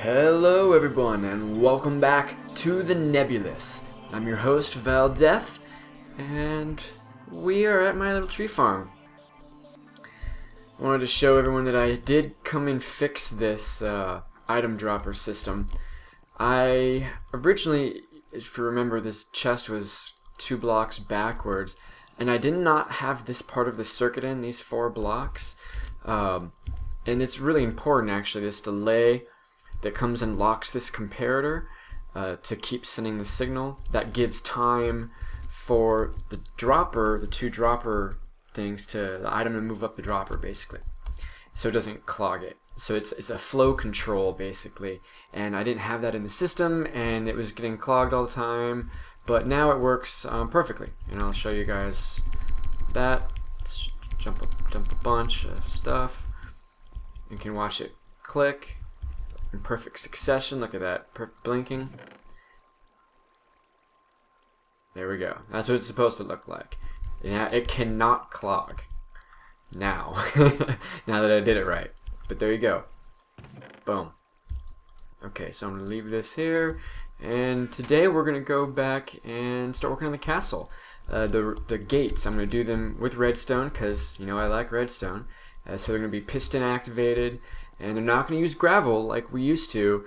Hello everyone and welcome back to the Nebulous. I'm your host Vaaldeth and we are at my little tree farm. I wanted to show everyone that I did come and fix this item dropper system. I originally, if you remember, this chest was 2 blocks backwards and I did not have this part of the circuit in, these 4 blocks. And it's really important actually, this delay that comes and locks this comparator to keep sending the signal. That gives time for the dropper, the 2 dropper things, to the item to move up the dropper basically, so it doesn't clog it. So it's a flow control basically, and I didn't have that in the system and it was getting clogged all the time, but now it works perfectly, and I'll show you guys that. Let's dump a bunch of stuff. You can watch it click in perfect succession. Look at that, blinking. There we go. That's what it's supposed to look like. Yeah, it cannot clog now. Now that I did it right. But there you go. Boom. Okay, so I'm gonna leave this here, and today we're gonna go back and start working on the castle. The gates, I'm gonna do them with redstone because you know I like redstone. So they're gonna be piston activated, and they're not going to use gravel like we used to,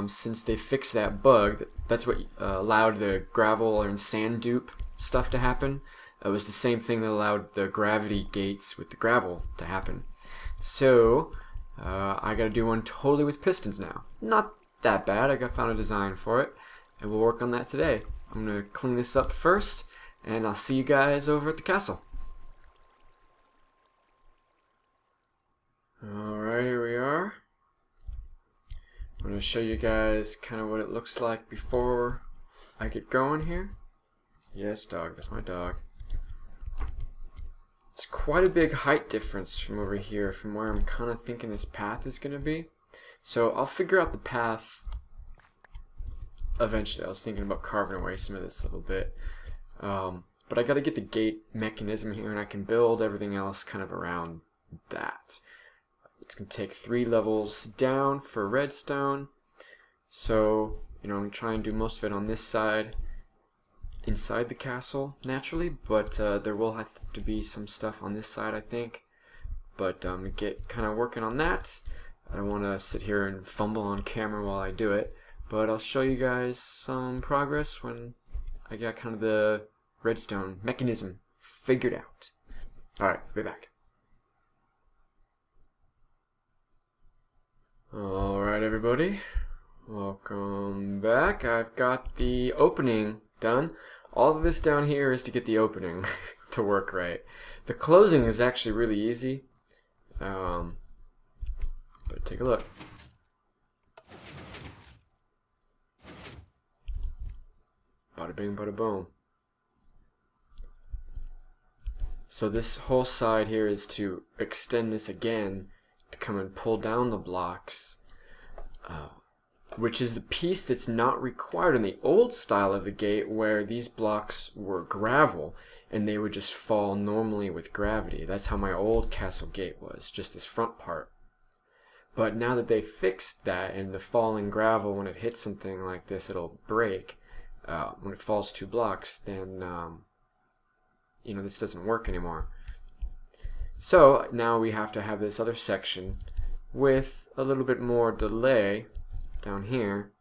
since they fixed that bug. That's what allowed the gravel and sand dupe stuff to happen. It was the same thing that allowed the gravity gates with the gravel to happen. So I got to do one totally with pistons now. Not that bad. I found a design for it, and we'll work on that today. I'm going to clean this up first, and I'll see you guys over at the castle. Alright, here we are. I'm going to show you guys kind of what it looks like before I get going here. Yes, dog, that's my dog. It's quite a big height difference from over here, from where I'm kind of thinking this path is going to be. So I'll figure out the path eventually. I was thinking about carving away some of this a little bit. But I got to get the gate mechanism here, and I can build everything else kind of around that. It's going to take 3 levels down for redstone. So, you know, I'm going to try and do most of it on this side inside the castle, naturally. But there will have to be some stuff on this side, I think. But I'm going to get kind of working on that. I don't want to sit here and fumble on camera while I do it. But I'll show you guys some progress when I got kind of the redstone mechanism figured out. Alright, be back. Alright everybody, welcome back. I've got the opening done. All of this down here is to get the opening to work right. The closing is actually really easy, but take a look. Bada bing, bada boom. So this whole side here is to extend this again to come and pull down the blocks, which is the piece that's not required in the old style of the gate, where these blocks were gravel and they would just fall normally with gravity. That's how my old castle gate was, just this front part. But now that they fixed that, and the falling gravel, when it hits something like this, it'll break. When it falls 2 blocks, then you know, this doesn't work anymore. So now we have to have this other section with a little bit more delay down here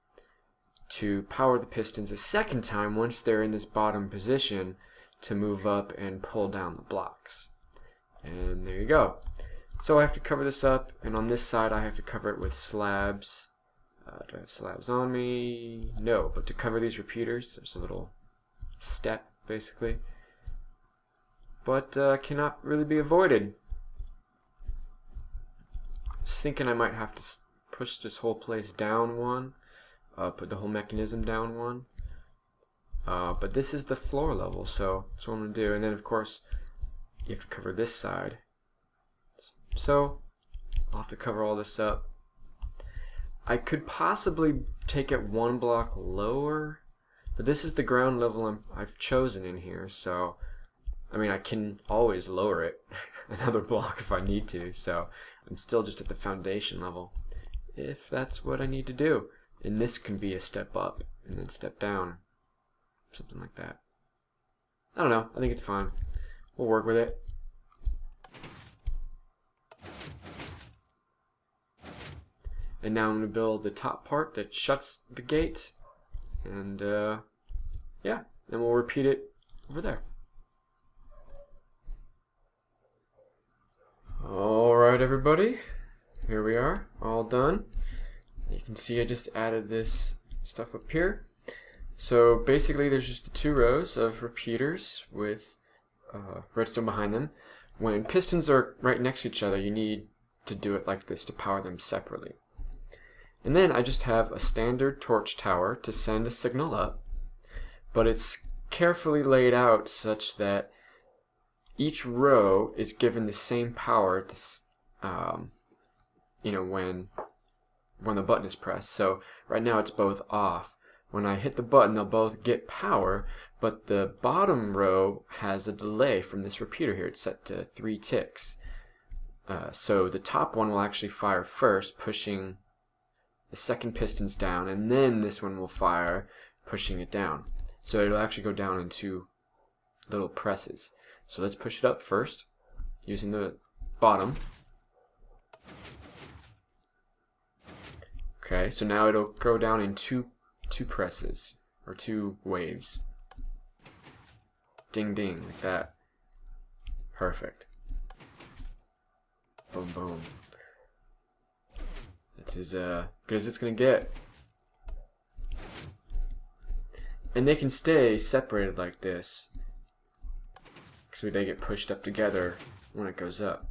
to power the pistons a second time once they're in this bottom position to move up and pull down the blocks. And there you go. So I have to cover this up, and on this side I have to cover it with slabs. Do I have slabs on me? No, but to cover these repeaters, there's a little step basically. But cannot really be avoided. I was thinking I might have to push this whole place down 1, put the whole mechanism down 1. But this is the floor level, so that's what I'm going to do. And then of course you have to cover this side. So I'll have to cover all this up. I could possibly take it 1 block lower, but this is the ground level I've chosen in here, so I mean, I can always lower it another block if I need to, so I'm still just at the foundation level. if that's what I need to do. And this can be a step up and then step down, something like that. I don't know, I think it's fine. We'll work with it. And now I'm going to build the top part that shuts the gate, and yeah, then we'll repeat it over there. Alright everybody, here we are, all done. You can see I just added this stuff up here. So basically there's just the 2 rows of repeaters with redstone behind them. When pistons are right next to each other, you need to do it like this to power them separately. And then I just have a standard torch tower to send a signal up, but it's carefully laid out such that each row is given the same power to, you know, when the button is pressed. So right now it's both off. When I hit the button, they'll both get power, but the bottom row has a delay from this repeater here. It's set to 3 ticks. So the top one will actually fire first, pushing the second pistons down, and then this one will fire, pushing it down. So it'll actually go down in 2 little presses. So let's push it up first, using the bottom. Okay, so now it'll go down in two presses, or 2 waves. Ding ding, like that. Perfect. Boom boom. That's as good as it's gonna get. And they can stay separated like this, so they get pushed up together when it goes up.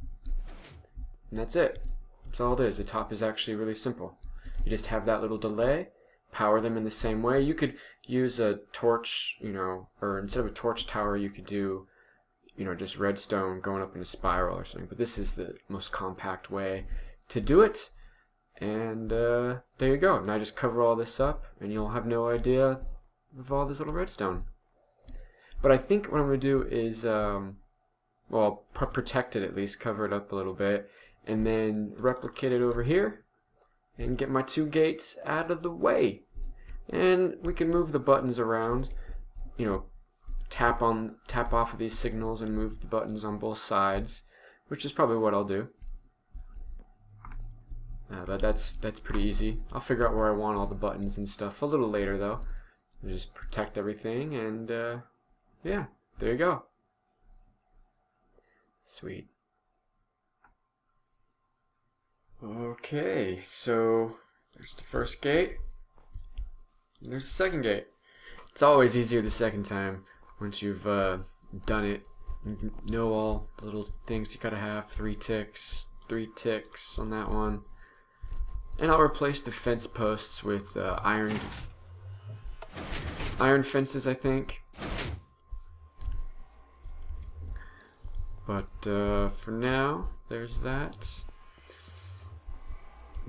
And that's it. That's all it is. The top is actually really simple. You just have that little delay, power them in the same way. You could use a torch, you know, or instead of a torch tower, you could do, you know, just redstone going up in a spiral or something. But this is the most compact way to do it. And there you go. Now just cover all this up, and you'll have no idea of all this little redstone. But I think what I'm going to do is, well, protect it at least, cover it up a little bit, and then replicate it over here, and get my 2 gates out of the way. And we can move the buttons around, you know, tap off of these signals and move the buttons on both sides, which is probably what I'll do. But that's pretty easy. I'll figure out where I want all the buttons and stuff a little later though. I'll just protect everything, and yeah, there you go. Sweet. Okay, so there's the first gate. And there's the second gate. It's always easier the second time once you've done it. You know all the little things you gotta have. 3 ticks on that one. And I'll replace the fence posts with iron fences, I think. But for now, there's that.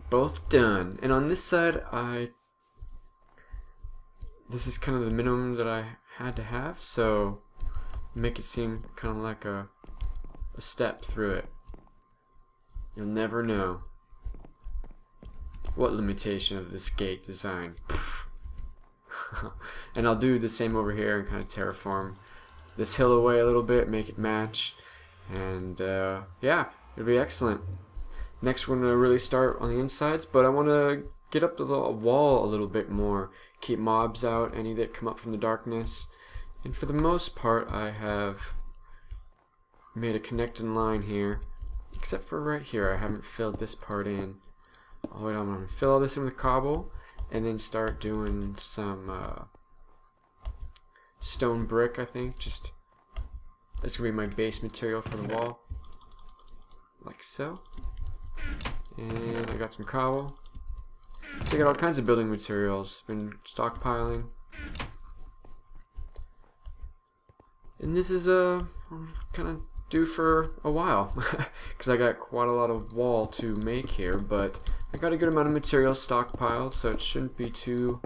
Both done. And on this side, this is kind of the minimum that I had to have, so make it seem kind of like a step through it. You'll never know what limitation of this gate design. And I'll do the same over here and kind of terraform this hill away a little bit, make it match, and yeah, it'll be excellent. Next we're going to really start on the insides, but I want to get up the wall a little bit more, keep mobs out, any that come up from the darkness. And for the most part I have made a connecting line here, except for right here. I haven't filled this part in. Oh wait, I'm going to fill all this in with cobble and then start doing some stone brick, I think. Just that's going to be my base material for the wall, like so. And I got some cobble. So I got all kinds of building materials. Been stockpiling. And this is kind of due for a while because I got quite a lot of wall to make here, but I got a good amount of material stockpiled, so it shouldn't be too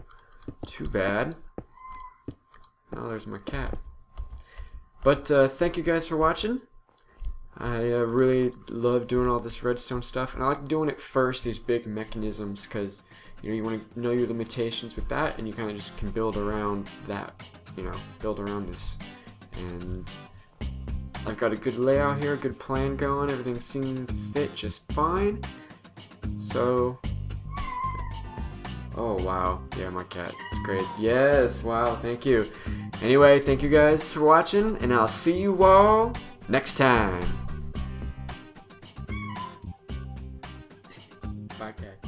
bad. Oh, there's my cat. But thank you guys for watching. I really love doing all this redstone stuff, and I like doing it first, these big mechanisms, because you want to know your limitations with that, and you kind of just can build around that, build around this. And I've got a good layout here, good plan going, everything seemed to fit just fine. So, oh wow, yeah, my cat, it's crazy. Yes, wow, thank you. Anyway, thank you guys for watching, and I'll see you all next time. Bye, cat.